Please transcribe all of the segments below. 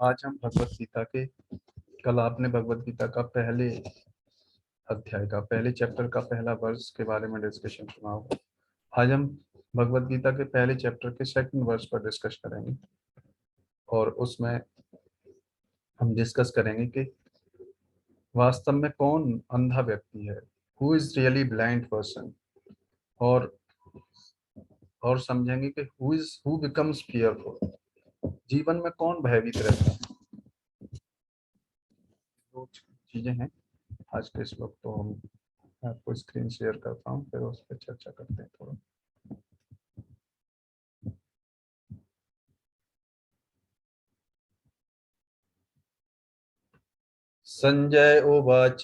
आज हम भगवत गीता के कल आपने भगवत गीता का पहले अध्याय का पहले चैप्टर का पहला वर्ष के बारे में डिस्कशन सुना होगा। आज हम भगवत गीता के पहले चैप्टर के सेकंड वर्ष पर डिस्कस करेंगे और उसमें हम डिस्कस करेंगे कि वास्तव में कौन अंधा व्यक्ति है, who is really blind person, और समझेंगे कि हु बिकम्स फियरफुल, जीवन में कौन भयभीत रहता है। दो चीजें हैं आज के श्लोक। तो हम आपको स्क्रीन शेयर करता हूँ, फिर उस पर चर्चा करते हैं थोड़ा। संजय उवाच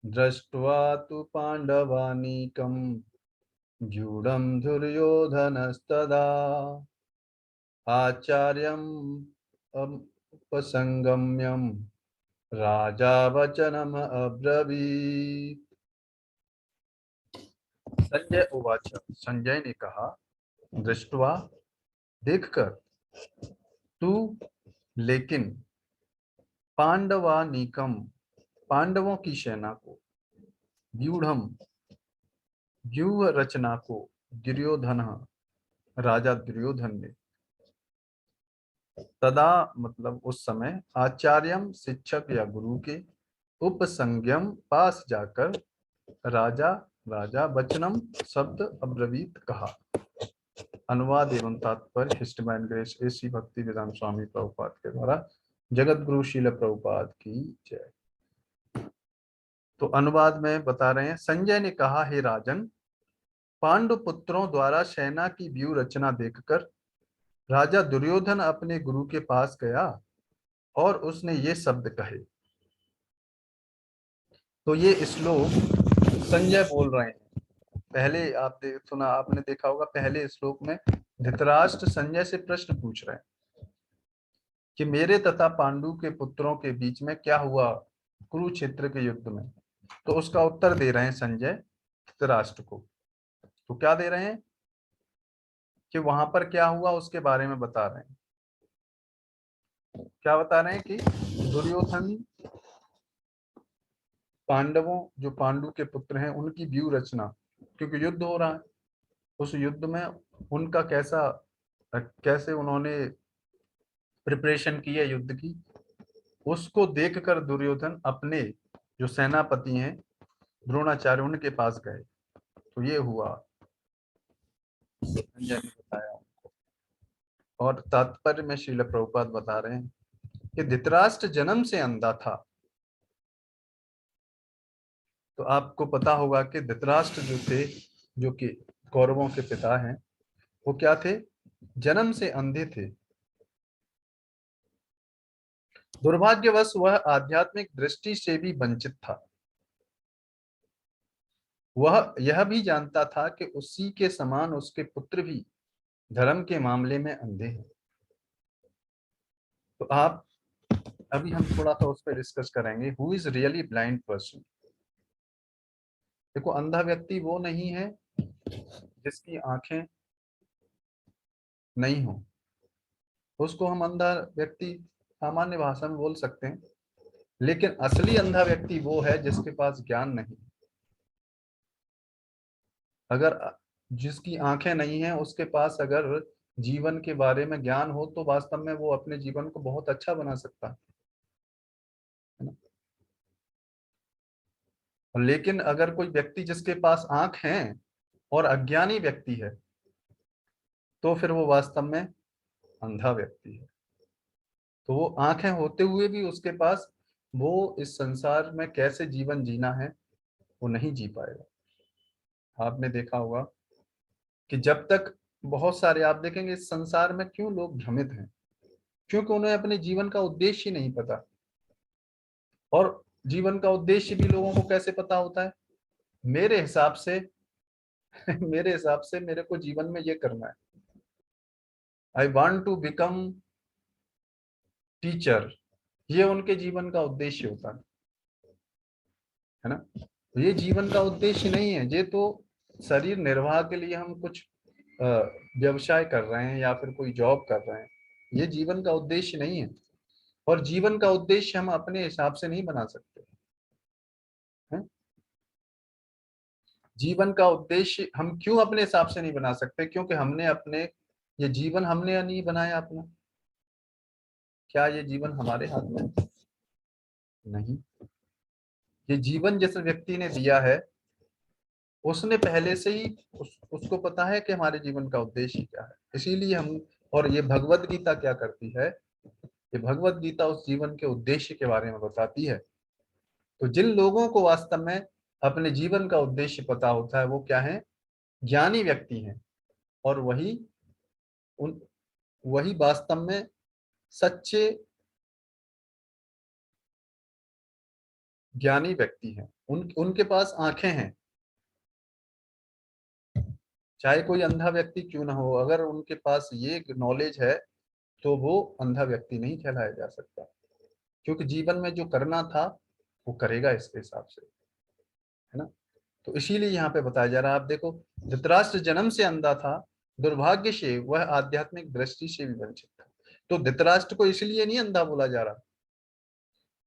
दृष्ट्वा तु पाण्डवानीकं व्यूढं दुर्योधनस्तदा आचार्यम् उपसंगम्यं राजा वचनम् अब्रवीत्। संजय उवाच, संजय ने कहा, दृष्ट्वा देखकर, तू लेकिन, पांडवानीकम पांडवों की सेना को, व्यूढ़म व्यूह रचना को, दुर्योधन राजा दुर्योधन ने, तदा मतलब उस समय, आचार्यम शिक्षक या गुरु के, उपसंज्ञम पास जाकर, राजा राजा वचनम शब्द अब्रवीत कहा। अनुवाद एवं तात्पर्य हिस्टमैन ग्रेस एसी भक्ति वेदांत स्वामी प्रभुपाद के द्वारा। जगत गुरु शील प्रभुपाद की जय। तो अनुवाद में बता रहे हैं, संजय ने कहा, हे राजन, पांडु पुत्रों द्वारा सेना की व्यूह रचना देखकर राजा दुर्योधन अपने गुरु के पास गया और उसने ये शब्द कहे। तो ये श्लोक संजय बोल रहे हैं। पहले आपने देखा होगा, पहले श्लोक में धृतराष्ट्र संजय से प्रश्न पूछ रहे हैं कि मेरे तथा पांडु के पुत्रों के बीच में क्या हुआ कुरुक्षेत्र के युद्ध में। तो उसका उत्तर दे रहे हैं संजय धृतराष्ट्र को। तो क्या दे रहे हैं कि वहां पर क्या हुआ उसके बारे में बता रहे हैं। क्या बता रहे हैं कि दुर्योधन पांडवों, जो पांडु के पुत्र हैं, उनकी व्यूह रचना, क्योंकि युद्ध हो रहा है, उस युद्ध में उनका कैसे उन्होंने प्रिपरेशन की है युद्ध की, उसको देखकर दुर्योधन अपने जो सेनापति हैं द्रोणाचार्य, उनके पास गए। तो ये हुआ, संजय ने बताया। और तात्पर्य में श्रील प्रभुपाद बता रहे हैं कि धृतराष्ट्र जन्म से अंधा था। तो आपको पता होगा कि धृतराष्ट्र जो थे, जो कि कौरवों के पिता हैं, वो क्या थे, जन्म से अंधे थे। दुर्भाग्यवश वह आध्यात्मिक दृष्टि से भी वंचित था। वह यह भी जानता था कि उसी के समान उसके पुत्र भी धर्म के मामले में अंधे हैं। तो आप अभी हम थोड़ा सा उस पर डिस्कस करेंगे, who is really blind person. देखो, अंधा व्यक्ति वो नहीं है जिसकी आंखें नहीं हो, उसको हम अंधा व्यक्ति सामान्य भाषा में बोल सकते हैं। लेकिन असली अंधा व्यक्ति वो है जिसके पास ज्ञान नहीं। अगर जिसकी आंखें नहीं है, उसके पास अगर जीवन के बारे में ज्ञान हो, तो वास्तव में वो अपने जीवन को बहुत अच्छा बना सकता है ना। लेकिन अगर कोई व्यक्ति जिसके पास आंख है और अज्ञानी व्यक्ति है, तो फिर वो वास्तव में अंधा व्यक्ति है। तो वो आंखें होते हुए भी उसके पास, वो इस संसार में कैसे जीवन जीना है वो नहीं जी पाएगा। आपने देखा होगा कि जब तक, बहुत सारे आप देखेंगे इस संसार में क्यों लोग भ्रमित हैं, क्योंकि उन्हें अपने जीवन का उद्देश्य ही नहीं पता। और जीवन का उद्देश्य भी लोगों को कैसे पता होता है, मेरे हिसाब से मेरे हिसाब से मेरे को जीवन में ये करना है, I want to become teacher. ये उनके जीवन का उद्देश्य होता है ना। तो ये जीवन का उद्देश्य नहीं है, ये तो शरीर निर्वाह के लिए हम कुछ व्यवसाय कर रहे हैं या फिर कोई जॉब कर रहे हैं, ये जीवन का उद्देश्य नहीं है। और जीवन का उद्देश्य हम अपने हिसाब से नहीं बना सकते हैं। जीवन का उद्देश्य हम क्यों अपने हिसाब से नहीं बना सकते? क्योंकि हमने अपने, ये जीवन हमने नहीं बनाया अपना। क्या ये जीवन हमारे हाथ में? नहीं। ये जीवन जिस व्यक्ति ने दिया है, उसने पहले से ही उसको पता है कि हमारे जीवन का उद्देश्य क्या है। इसीलिए हम, और ये भगवत गीता क्या करती है, ये भगवत गीता उस जीवन के उद्देश्य के बारे में बताती है। तो जिन लोगों को वास्तव में अपने जीवन का उद्देश्य पता होता है, वो क्या है? ज्ञानी व्यक्ति हैं। और उन वही वास्तव में सच्चे ज्ञानी व्यक्ति हैं। उनके पास आंखें हैं। चाहे कोई अंधा व्यक्ति क्यों ना हो, अगर उनके पास ये नॉलेज है तो वो अंधा व्यक्ति नहीं कहलाया जा सकता। क्योंकि जीवन में जो करना था वो करेगा इसके हिसाब से, है ना। तो इसीलिए यहाँ पे बताया जा रहा है। आप देखो, धृतराष्ट्र जन्म से अंधा था, दुर्भाग्य से वह आध्यात्मिक दृष्टि से भी वंचित था। तो धृतराष्ट्र को इसलिए नहीं अंधा बोला जा रहा,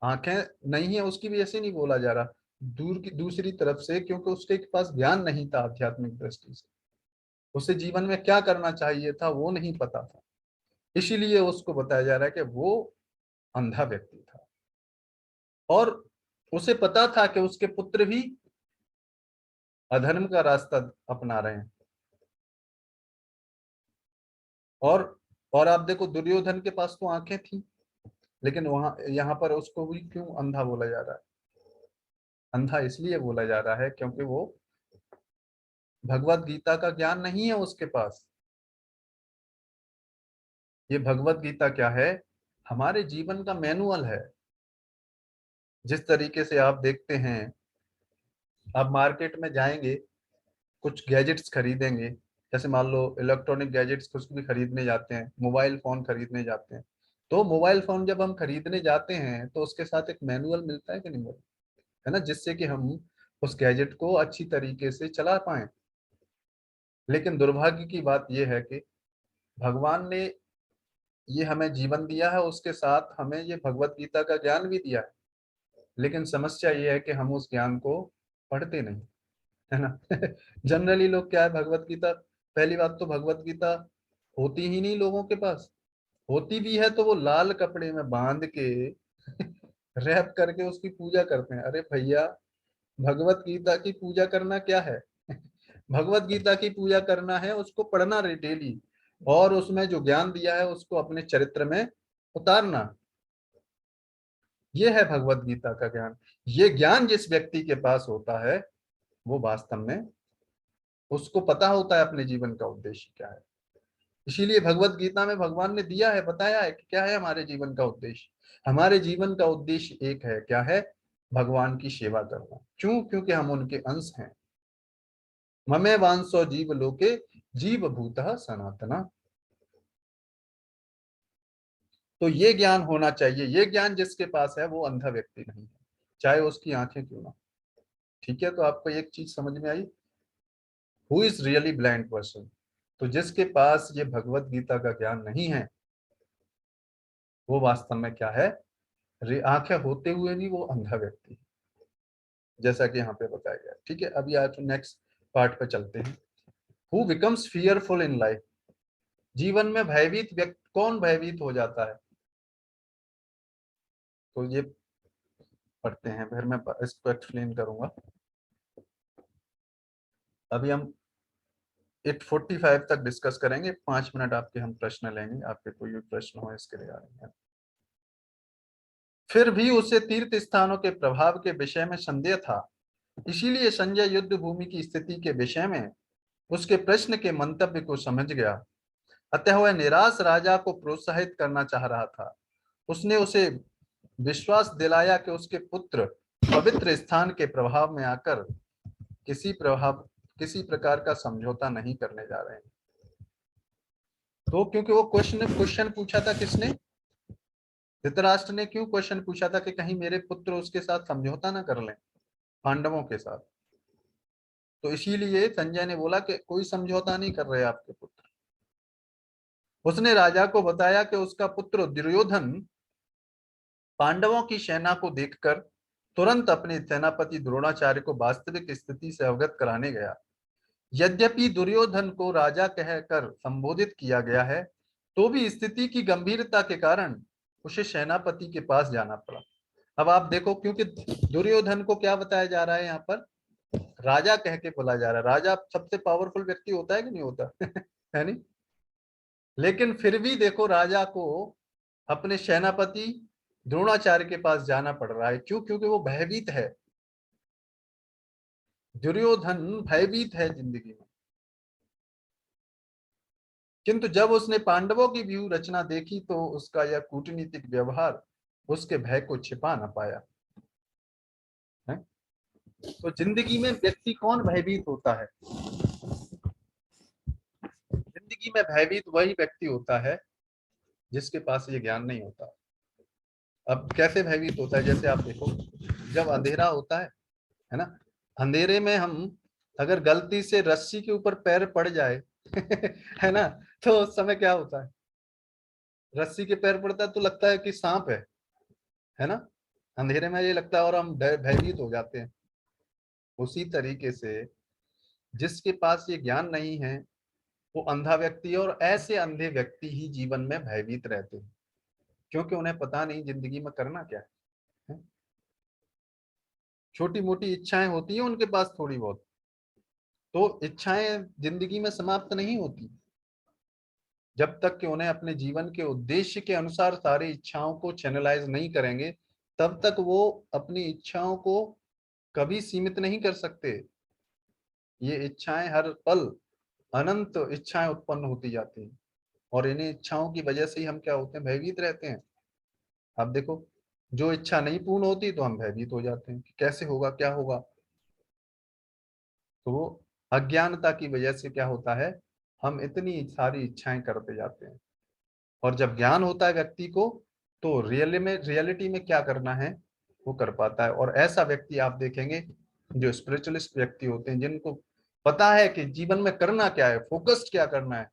आंखें नहीं है उसकी वजह से नहीं बोला जा रहा, दूसरी तरफ से क्योंकि उसके पास ज्ञान नहीं था आध्यात्मिक दृष्टि से। उसे जीवन में क्या करना चाहिए था वो नहीं पता था, इसीलिए उसको बताया जा रहा है कि वो अंधा व्यक्ति था। और उसे पता था कि उसके पुत्र भी अधर्म का रास्ता अपना रहे हैं। और और आप देखो, दुर्योधन के पास तो आंखें थी, लेकिन वहां यहाँ पर उसको भी क्यों अंधा बोला जा रहा है? अंधा इसलिए बोला जा रहा है क्योंकि वो भगवत गीता का ज्ञान नहीं है उसके पास। ये भगवत गीता क्या है? हमारे जीवन का मैनुअल है। जिस तरीके से आप देखते हैं, आप मार्केट में जाएंगे, कुछ गैजेट्स खरीदेंगे, जैसे मान लो इलेक्ट्रॉनिक गैजेट्स कुछ भी खरीदने जाते हैं, मोबाइल फोन खरीदने जाते हैं, तो मोबाइल फोन जब हम खरीदने जाते हैं तो उसके साथ एक मैनुअल मिलता है कि नहीं मिलता, है ना, जिससे कि हम उस गैजेट को अच्छी तरीके से चला पाए। लेकिन दुर्भाग्य की बात यह है कि भगवान ने ये हमें जीवन दिया है, उसके साथ हमें ये भगवत गीता का ज्ञान भी दिया है। लेकिन समस्या ये है कि हम उस ज्ञान को पढ़ते नहीं, है ना। जनरली लोग क्या है, भगवत गीता, पहली बात तो भगवत गीता होती ही नहीं लोगों के पास। होती भी है तो वो लाल कपड़े में बांध के रैप करके उसकी पूजा करते हैं। अरे भैया, भगवत गीता की पूजा करना क्या है? भगवत गीता की पूजा करना है उसको पढ़ना डेली, और उसमें जो ज्ञान दिया है उसको अपने चरित्र में उतारना। ये है भगवत गीता का ज्ञान। ये ज्ञान जिस व्यक्ति के पास होता है, वो वास्तव में उसको पता होता है अपने जीवन का उद्देश्य क्या है। इसीलिए भगवत गीता में भगवान ने दिया है, बताया है कि क्या है हमारे जीवन का उद्देश्य। हमारे जीवन का उद्देश्य एक है, क्या है? भगवान की सेवा करना। क्यों? क्योंकि हम उनके अंश हैं। ममे वांसो जीव लोके जीव भूतः सनातना। तो ये ज्ञान होना चाहिए। ये ज्ञान जिसके पास है वो अंधा व्यक्ति नहीं है, चाहे उसकी आंखें क्यों ना। ठीक है, तो आपको एक चीज समझ में आई, who is really blind person. तो जिसके पास ये भगवत गीता का ज्ञान नहीं है, वो वास्तव में क्या है? आंखें होते हुए भी वो अंधा व्यक्ति है, जैसा कि यहाँ पे बताया गया। ठीक है, अभी आज नेक्स्ट पार्ट पे चलते हैं। Who becomes fearful in life. जीवन में भयभीत व्यक्ति कौन भयभीत हो जाता है? तो ये पढ़ते हैं, फिर मैं इसको एक्सप्लेन करूंगा। अभी हम 8:45 तक डिस्कस करेंगे। 5 मिनट आपके हम प्रश्न लेंगे, आपके कोई भी प्रश्न हो इसके रिगार्डिंग। फिर भी उसे तीर्थ स्थानों के प्रभाव के विषय में संदेह था, इसीलिए संजय युद्ध भूमि की स्थिति के विषय में उसके प्रश्न के मंतव्य को समझ गया। अतः वह निराश राजा को प्रोत्साहित करना चाह रहा था। उसने उसे विश्वास दिलाया कि उसके पुत्र पवित्र स्थान के प्रभाव में आकर किसी प्रकार का समझौता नहीं करने जा रहे हैं। तो क्योंकि वो क्वेश्चन पूछा था किसने? धृतराष्ट्र ने क्यों क्वेश्चन पूछा था कि कहीं मेरे पुत्र उसके साथ समझौता ना कर लें, पांडवों के साथ। तो इसीलिए संजय ने बोला कि कोई समझौता नहीं कर रहे आपके पुत्र, उसने राजा को बताया कि उसका पुत्र दुर्योधन पांडवों की सेना को देखकर तुरंत अपने सेनापति द्रोणाचार्य को वास्तविक स्थिति से अवगत कराने गया। यद्यपि दुर्योधन को राजा कहकर संबोधित किया गया है, तो भी स्थिति की गंभीरता के कारण उसे सेनापति के पास जाना पड़ा। अब आप देखो, क्योंकि दुर्योधन को क्या बताया जा रहा है यहाँ पर, राजा कह के बोला जा रहा है। राजा सबसे पावरफुल व्यक्ति होता है कि नहीं होता है नहीं? लेकिन फिर भी देखो, राजा को अपने सेनापति द्रोणाचार्य के पास जाना पड़ रहा है। क्यों? क्योंकि वो भयभीत है। दुर्योधन भयभीत है जिंदगी में। किंतु जब उसने पांडवों की व्यूह रचना देखी तो उसका यह कूटनीतिक व्यवहार उसके भय को छिपा न पाया है? तो जिंदगी में व्यक्ति कौन भयभीत होता है? जिंदगी में भयभीत वही व्यक्ति होता है जिसके पास ये ज्ञान नहीं होता। अब कैसे भयभीत होता है? जैसे आप देखो, जब अंधेरा होता है ना, अंधेरे में हम अगर गलती से रस्सी के ऊपर पैर पड़ जाए है ना, तो उस समय क्या होता है? रस्सी के पैर पड़ता है तो लगता है कि सांप है ना, अंधेरे में ये लगता है और हम भयभीत हो जाते हैं। उसी तरीके से जिसके पास ये ज्ञान नहीं है वो अंधा व्यक्ति है, और ऐसे अंधे व्यक्ति ही जीवन में भयभीत रहते हैं, क्योंकि उन्हें पता नहीं जिंदगी में करना क्या है। छोटी मोटी इच्छाएं होती है उनके पास थोड़ी बहुत, तो इच्छाएं जिंदगी में समाप्त नहीं होती जब तक कि उन्हें अपने जीवन के उद्देश्य के अनुसार सारी इच्छाओं को चैनलाइज नहीं करेंगे, तब तक वो अपनी इच्छाओं को कभी सीमित नहीं कर सकते। ये इच्छाएं हर पल अनंत इच्छाएं उत्पन्न होती जाती हैं, और इन्हीं इच्छाओं की वजह से ही हम क्या होते हैं? भयभीत रहते हैं। आप देखो, जो इच्छा नहीं पूर्ण होती तो हम भयभीत हो जाते हैं कि कैसे होगा, क्या होगा। तो वो अज्ञानता की वजह से क्या होता है, हम इतनी सारी इच्छाएं करते जाते हैं। और जब ज्ञान होता है व्यक्ति को, तो रियलिटी में क्या करना है वो कर पाता है। और ऐसा व्यक्ति आप देखेंगे जो स्पिरिचुअलिस्ट व्यक्ति होते हैं, जिनको पता है कि जीवन में करना क्या है, फोकस्ड क्या करना है,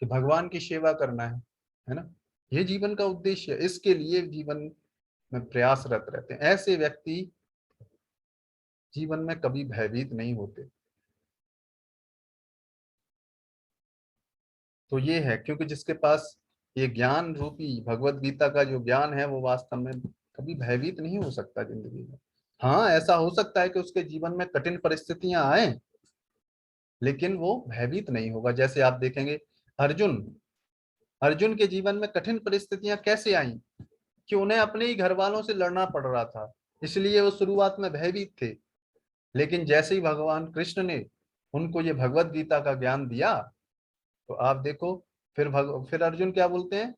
कि भगवान की सेवा करना है ना, ये जीवन का उद्देश्य है, इसके लिए जीवन में प्रयासरत रहते हैं। ऐसे व्यक्ति जीवन में कभी भयभीत नहीं होते। तो ये है, क्योंकि जिसके पास ये ज्ञान रूपी भगवत गीता का जो ज्ञान है, वो वास्तव में कभी भयभीत नहीं हो सकता जिंदगी में। हाँ, ऐसा हो सकता है कि उसके जीवन में कठिन परिस्थितियां आए, लेकिन वो भयभीत नहीं होगा। जैसे आप देखेंगे, अर्जुन अर्जुन के जीवन में कठिन परिस्थितियां कैसे आई? कि उन्हें अपने ही घर वालों से लड़ना पड़ रहा था, इसलिए वो शुरुआत में भयभीत थे। लेकिन जैसे ही भगवान कृष्ण ने उनको ये भगवत गीता का ज्ञान दिया, तो आप देखो, फिर अर्जुन क्या बोलते हैं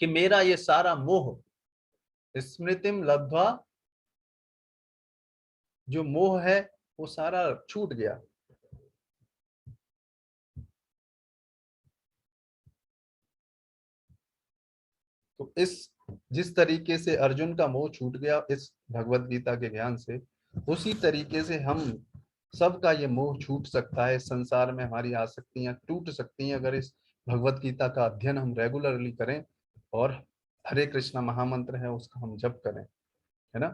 कि मेरा ये सारा मोह स्मृतिम लब्ध्वा, जो मोह है वो सारा छूट गया। तो इस जिस तरीके से अर्जुन का मोह छूट गया इस भगवत गीता के ज्ञान से, उसी तरीके से हम सबका ये मोह छूट सकता है। संसार में हमारी आसक्तियां टूट सकती हैं अगर इस भगवत गीता का अध्ययन हम रेगुलरली करें, और हरे कृष्णा महामंत्र है उसका हम जप करें, है ना।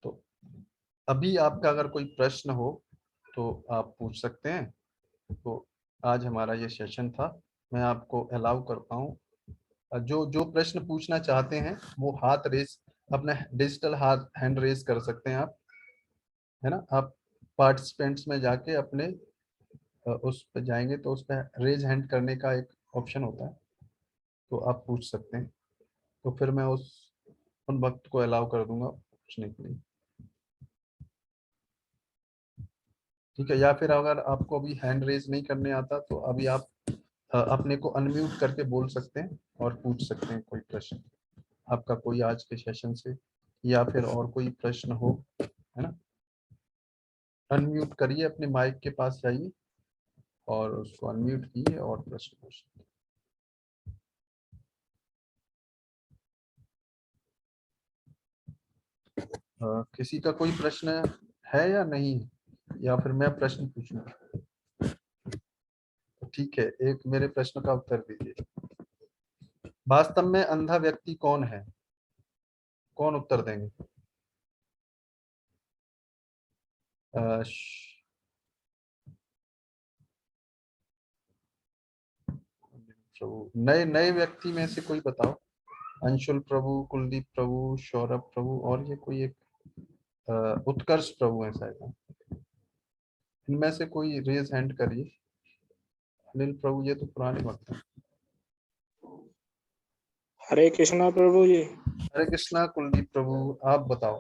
तो अभी आपका अगर कोई प्रश्न हो तो आप पूछ सकते हैं। तो आज हमारा ये सेशन था, मैं आपको अलाउ करता हूँ। जो जो प्रश्न पूछना चाहते हैं वो हाथ रेस, अपना डिजिटल हाथ हैंड रेस कर सकते हैं आप, है ना। आप पार्टिसिपेंट्स में जाके अपने उस पर जाएंगे तो उस पर रेज हैंड करने का एक ऑप्शन होता है, तो आप पूछ सकते हैं। तो फिर मैं उन वक्त को अलाउ कर दूंगा पूछने के लिए। ठीक है, या फिर अगर आपको अभी हैंड रेज नहीं करने आता तो अभी आप अपने को अनम्यूट करके बोल सकते हैं और पूछ सकते हैं कोई प्रश्न आपका, कोई आज के सेशन से, या फिर और कोई प्रश्न हो, है ना। अनम्यूट करिए, अपने माइक के पास जाइए और उसको अनम्यूट कीजिए और प्रश्न पूछिए। किसी का कोई प्रश्न है या नहीं, या फिर मैं प्रश्न पूछूं? ठीक है, एक मेरे प्रश्न का उत्तर दीजिए। वास्तव में अंधा व्यक्ति कौन है? कौन उत्तर देंगे? प्रभु, नए नए व्यक्ति में से कोई बताओ। अंशुल प्रभु, कुलदीप प्रभु, सौरभ प्रभु, और ये कोई एक उत्कर्ष प्रभु है शायद। इनमें से कोई रेज हैंड करिए। अनिल प्रभु, ये तो पुराने वक्त हैं। हरे कृष्णा प्रभु जी। हरे कृष्णा कुलदीप प्रभु, आप बताओ।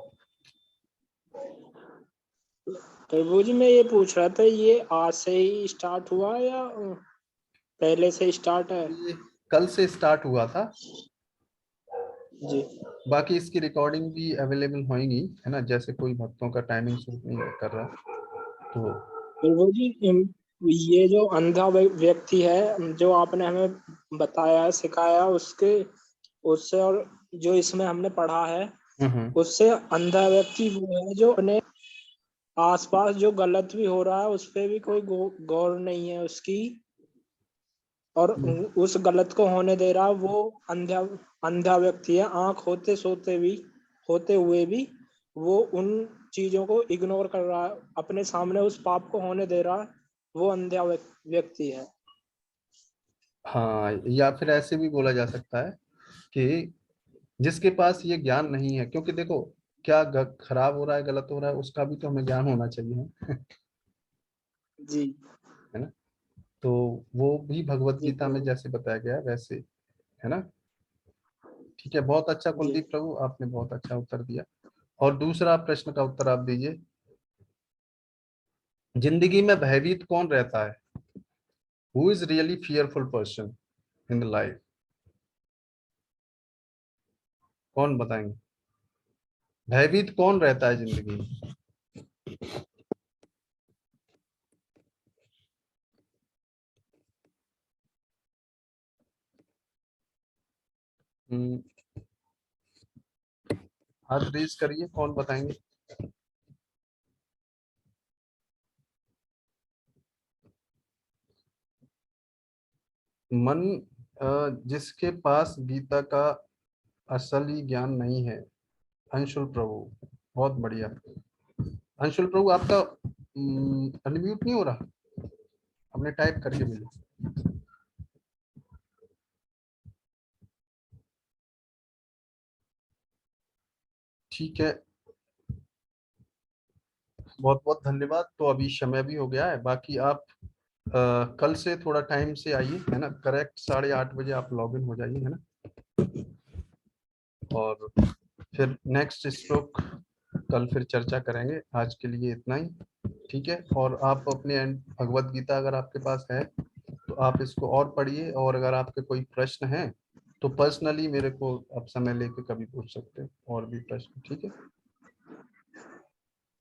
प्रभु जी मैं ये पूछ रहा था, ये आज से ही स्टार्ट हुआ या पहले से स्टार्ट है? ये कल से स्टार्ट हुआ था जी। बाकी इसकी रिकॉर्डिंग भी अवेलेबल होगी, है ना, जैसे कोई भक्तों का टाइमिंग सूट नहीं कर रहा तो। प्रभु जी ये जो अंधा व्यक्ति है जो आपने हमें बताया सिखाया उसके उससे और जो इसमें हमने पढ़ा है उससे अंधा व्यक्ति वो है जो अपने आसपास जो गलत भी हो रहा है उस पर भी कोई गौर नहीं है उसकी, और उस गलत को होने दे रहा, वो अंधा अंधा व्यक्ति है। आंख होते हुए भी वो उन चीजों को इग्नोर कर रहा है, अपने सामने उस पाप को होने दे रहा है, वो अंधा व्यक्ति है। हाँ, या फिर ऐसे भी बोला जा सकता है कि जिसके पास ये ज्ञान नहीं है, क्योंकि देखो क्या खराब हो रहा है, गलत हो रहा है, उसका भी तो हमें ज्ञान होना चाहिए। जी है ना, तो वो भी भगवत जी गीता में प्रभु जैसे बताया गया है वैसे, है ना। ठीक है, बहुत अच्छा जी। कुलदीप प्रभु, आपने बहुत अच्छा उत्तर दिया। और दूसरा प्रश्न का उत्तर आप दीजिए। जिंदगी में भयभीत कौन रहता है? Who is really fearful person in the life? कौन बताएंगे? भयभीत कौन रहता है जिंदगी में? हम्म, हाथ रेज करिए, कौन बताएंगे? मन, जिसके पास गीता का असली ज्ञान नहीं है। अंशुल प्रभु, बहुत बढ़िया। अंशुल प्रभु, आपका अनम्यूट नहीं हो रहा, आपने टाइप करके भेजा। ठीक है, बहुत बहुत धन्यवाद। तो अभी समय भी हो गया है, बाकी आप कल से थोड़ा टाइम से आइए, है ना, करेक्ट 8:30 बजे आप लॉग इन हो जाइए, है ना। और फिर नेक्स्ट स्ट्रोक कल फिर चर्चा करेंगे। आज के लिए इतना ही, ठीक है। और आप अपने भगवत गीता अगर आपके पास है तो आप इसको और पढ़िए, और अगर आपके कोई प्रश्न हैं तो पर्सनली मेरे को आप समय लेके कभी पूछ सकते हैं, और भी प्रश्न, ठीक है।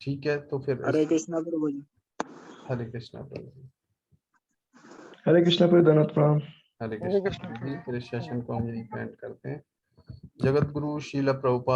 ठीक है, तो फिर हरे कृष्णा प्रभु जी। हरे कृष्णा प्रभु। हरे कृष्णा प्रभु, धन्यवाद प्रणाम। हरे कृष्णा जी। फिर इस सेशन को हम यही एंड करते हैं। जगत गुरु श्रील प्रभुपाद